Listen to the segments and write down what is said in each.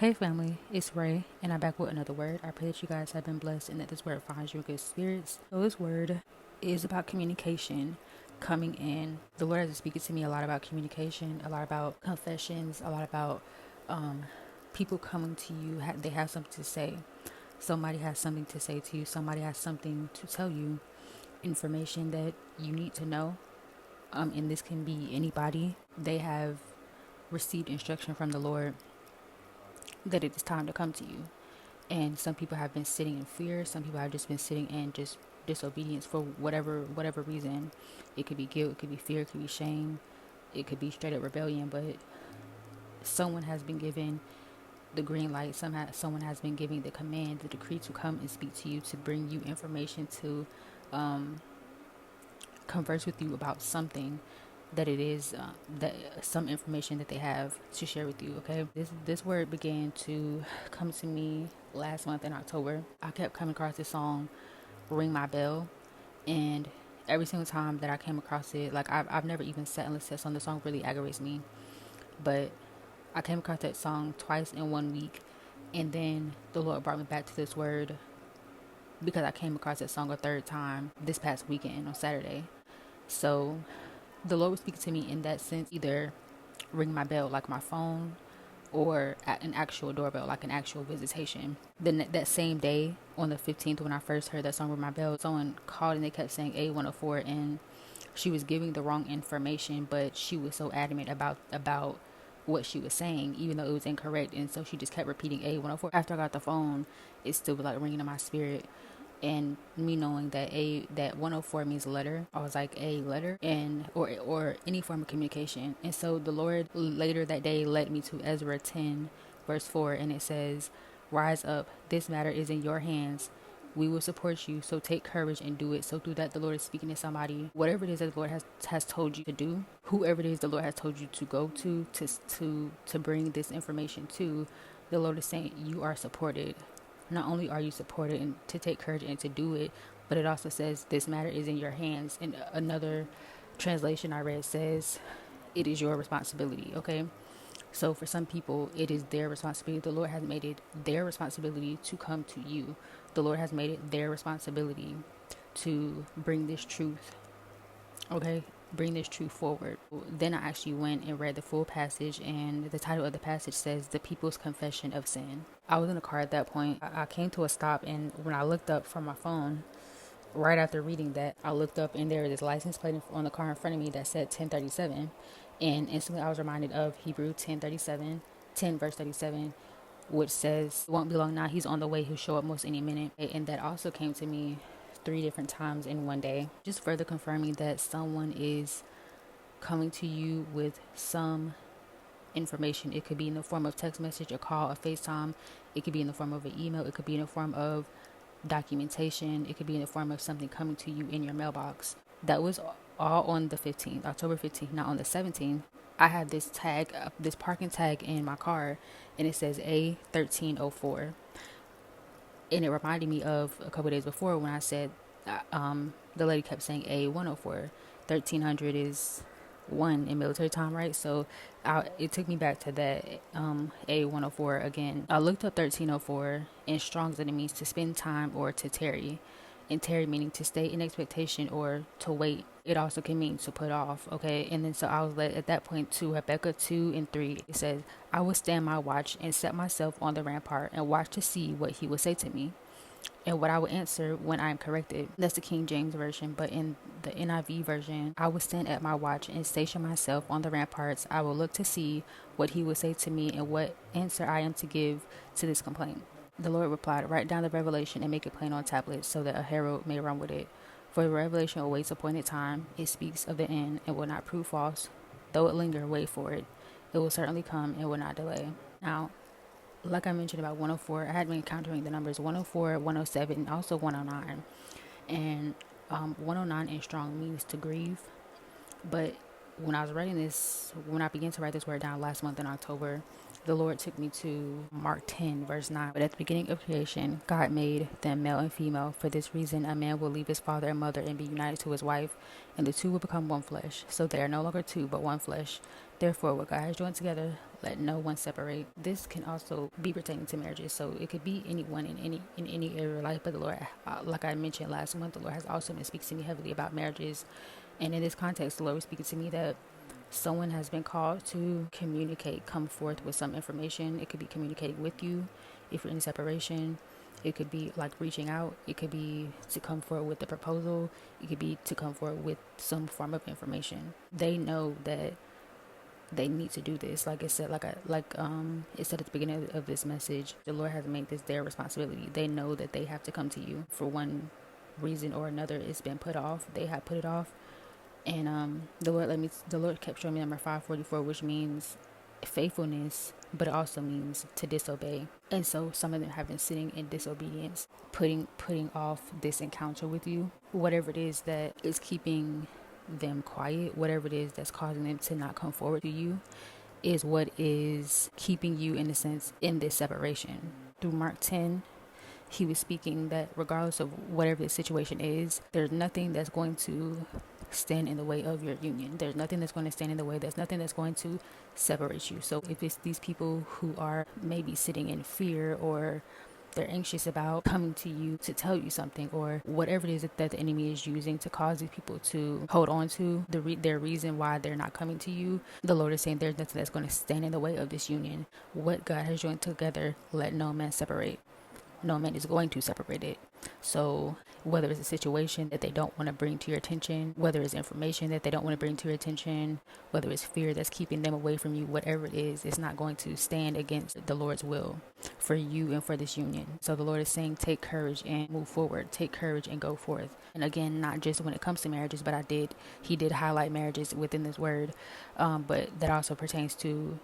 Hey family, it's Ray, and I'm back with another word. I pray that you guys have been blessed and that this word finds you in good spirits. So this word is about communication coming in. The Lord has been speaking to me a lot about communication, a lot about confessions, a lot about people coming to you. They have something to say. Somebody has something to say to you. Somebody has something to tell you. Information that you need to know. And this can be anybody. They have received instruction from the Lord that it is time to come to you. And some people have been sitting in fear. Some people have just been sitting in just disobedience for whatever reason. It could be guilt, it could be fear, it could be shame, it could be straight up rebellion. But someone has been given the green light. Someone has been giving the command, the decree to come and speak to you, to bring you information, to converse with you about something that it is that some information that they have to share with you. Okay, this word began to come to me last month in October. I kept coming across this song, "Ring My Bell," and every single time that I came across it, like I've never even sat and listened to that song. The song really aggravates me, but I came across that song twice in 1 week, and then the Lord brought me back to this word because I came across that song a third time this past weekend on Saturday. So the Lord was speaking to me in that sense, either ring my bell like my phone, or an actual doorbell, like an actual visitation. Then that same day, on the 15th, when I first heard that song, "Ring My Bell," someone called and they kept saying A104, and she was giving the wrong information, but she was so adamant about what she was saying, even though it was incorrect. And so she just kept repeating A104. After I got the phone, it still was like ringing in my spirit. And me knowing that 104 means letter, I was like, a letter, and or any form of communication. And so the Lord later that day led me to Ezra 10 verse 4, and it says, "Rise up, this matter is in your hands. We will support you, so take courage and do it." So through that, the Lord is speaking to somebody. Whatever it is that the Lord has told you to do, whoever it is the Lord has told you to go to bring this information to, the Lord is saying you are supported. Not only are you supported and to take courage and to do it, but it also says this matter is in your hands. And another translation I read says it is your responsibility. Okay, so for some people it is their responsibility. The Lord has made it their responsibility to come to you. The Lord has made it their responsibility to bring this truth. Okay, bring this truth forward. Then I actually went and read the full passage, and the title of the passage says "The People's Confession of Sin." I was in the car at that point. I came to a stop, and when I looked up from my phone, right after reading that, I looked up and there was this license plate on the car in front of me that said 1037, and instantly I was reminded of Hebrew 10 verse 37, which says, "It won't be long now, he's on the way, he'll show up most any minute." And that also came to me 3 different times in one day, just further confirming that someone is coming to you with some information. It could be in the form of text message, a call, a FaceTime. It could be in the form of an email. It could be in the form of documentation. It could be in the form of something coming to you in your mailbox. That was all on the 15th, October 15th. Now on the 17th, I had this tag, this parking tag in my car, and it says A1304. And it reminded me of a couple of days before when I said, the lady kept saying A104. 1300 is 1 in military time, right? So it took me back to that A104 again. I looked up 1304 in Strong's, and it means to spend time or to tarry. And tarry meaning to stay in expectation or to wait. It also can mean to put off, okay? And then so I was led at that point to Habakkuk 2 and 3. It says, "I will stand my watch and set myself on the rampart and watch to see what he will say to me, and what I will answer when I am corrected." That's the King James Version. But in the NIV version, "I will stand at my watch and station myself on the ramparts. I will look to see what he will say to me and what answer I am to give to this complaint." The Lord replied, "Write down the revelation and make it plain on tablets so that a herald may run with it. For the revelation awaits appointed time. It speaks of the end and will not prove false. Though it linger, wait for it. It will certainly come and will not delay." Now, like I mentioned about 104, I had been encountering the numbers 104, 107, and also 109. And 109 in Strong means to grieve. But when I was writing this, when I began to write this word down last month in October, the Lord took me to Mark 10 verse 9. "But at the beginning of creation, God made them male and female. For this reason, a man will leave his father and mother and be united to his wife, and the two will become one flesh. So they are no longer two, but one flesh. Therefore, what God has joined together, let no one separate. This can also be pertaining to marriages, so it could be anyone in any area of life. But the Lord, like I mentioned last month, the Lord has also been speaking to me heavily about marriages. And in this context, the Lord was speaking to me that someone has been called to communicate, come forth with some information. It could be communicating with you if you're in separation. It could be like reaching out. It could be to come forward with a proposal. It could be to come forward with some form of information. They know that they need to do this. Like it said, it said at the beginning of this message, the Lord has made this their responsibility. They know that they have to come to you for one reason or another. It's been put off. They have put it off. And the Lord kept showing me number 544, which means faithfulness, but it also means to disobey. And so some of them have been sitting in disobedience, putting off this encounter with you. Whatever it is that is keeping them quiet, whatever it is that's causing them to not come forward to you, is what is keeping you, in a sense, in this separation. Through Mark 10, he was speaking that regardless of whatever the situation is, there's nothing that's going to stand in the way of your union. There's nothing that's going to stand in the way. There's nothing that's going to separate you. So if it's these people who are maybe sitting in fear, or they're anxious about coming to you to tell you something, or whatever it is that the enemy is using to cause these people to hold on to their reason why they're not coming to you, the Lord is saying there's nothing that's going to stand in the way of this union. What God has joined together, let no man separate. No man is going to separate it. So whether it's a situation that they don't want to bring to your attention, whether it's information that they don't want to bring to your attention, whether it's fear that's keeping them away from you, whatever it is, it's not going to stand against the Lord's will for you and for this union. So the Lord is saying, take courage and move forward. Take courage and go forth. And again, not just when it comes to marriages, but he did highlight marriages within this word. But that also pertains to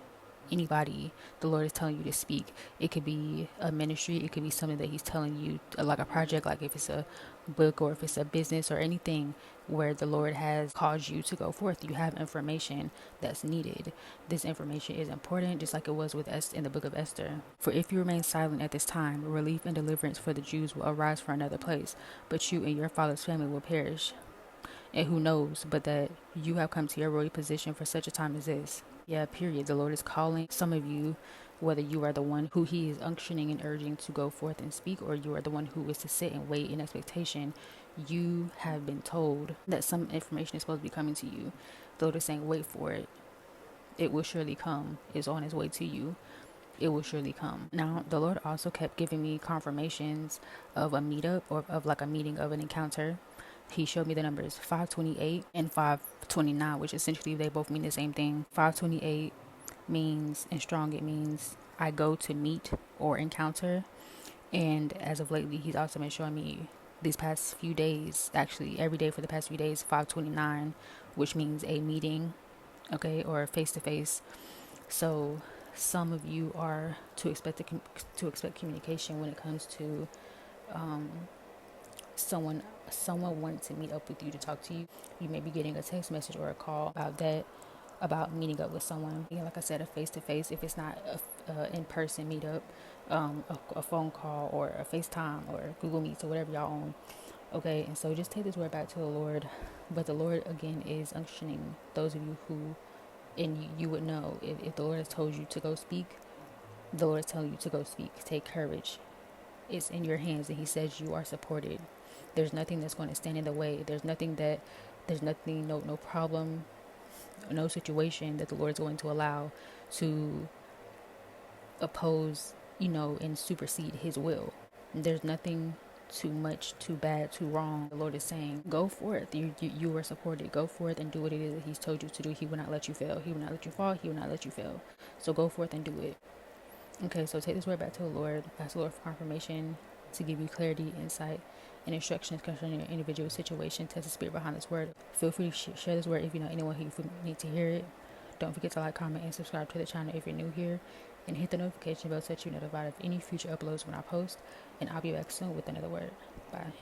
anybody the Lord is telling you to speak. It could be a ministry. It could be something that he's telling you, like a project, like if it's a book or if it's a business or anything where the Lord has caused you to go forth. You have information that's needed. This information is important, just like it was with Esther in the book of Esther. For if you remain silent at this time, relief and deliverance for the Jews will arise from another place, but you and your father's family will perish. And who knows but that you have come to your royal position for such a time as this. Yeah, period. The Lord is calling some of you, whether you are the one who he is unctioning and urging to go forth and speak, or you are the one who is to sit and wait in expectation. You have been told that some information is supposed to be coming to you. The Lord is saying, wait for it. It will surely come. It's on its way to you. It will surely come. Now, the Lord also kept giving me confirmations of a meetup, or of like a meeting, of an encounter. He showed me the numbers 528 and 529, which essentially they both mean the same thing. 528 means, in strong, it means I go to meet or encounter. And as of lately, he's also been showing me these past few days, actually every day for the past few days, 529, which means a meeting, okay, or face-to-face. So some of you are to expect communication when it comes to someone wanting to meet up with you, to talk to you. You may be getting a text message or a call about meeting up with someone. Like I said, a face-to-face, if it's not a in-person meetup, a phone call or a FaceTime or Google Meets or whatever y'all own. Okay, and so just take this word back to the Lord. But the Lord, again, is unctioning those of you who, and you would know, if the Lord has told you to go speak, the Lord is telling you to go speak. Take courage. It's in your hands, and he says you are supported. There's nothing that's going to stand in the way. There's nothing, no problem, no situation that the Lord is going to allow to oppose, and supersede his will. There's nothing too much, too bad, too wrong. The Lord is saying, go forth. You are supported. Go forth and do what it is that he's told you to do. He will not let you fail. He will not let you fall. He will not let you fail. So go forth and do it. Okay, so take this word back to the Lord. Ask the Lord for confirmation, to give you clarity, insight, and instructions concerning your individual situation. Test the spirit behind this word. Feel free to share this word if you know anyone who need to hear it. Don't forget to like, comment, and subscribe to the channel if you're new here. And hit the notification bell so that you're notified of any future uploads when I post. And I'll be back soon with another word. Bye.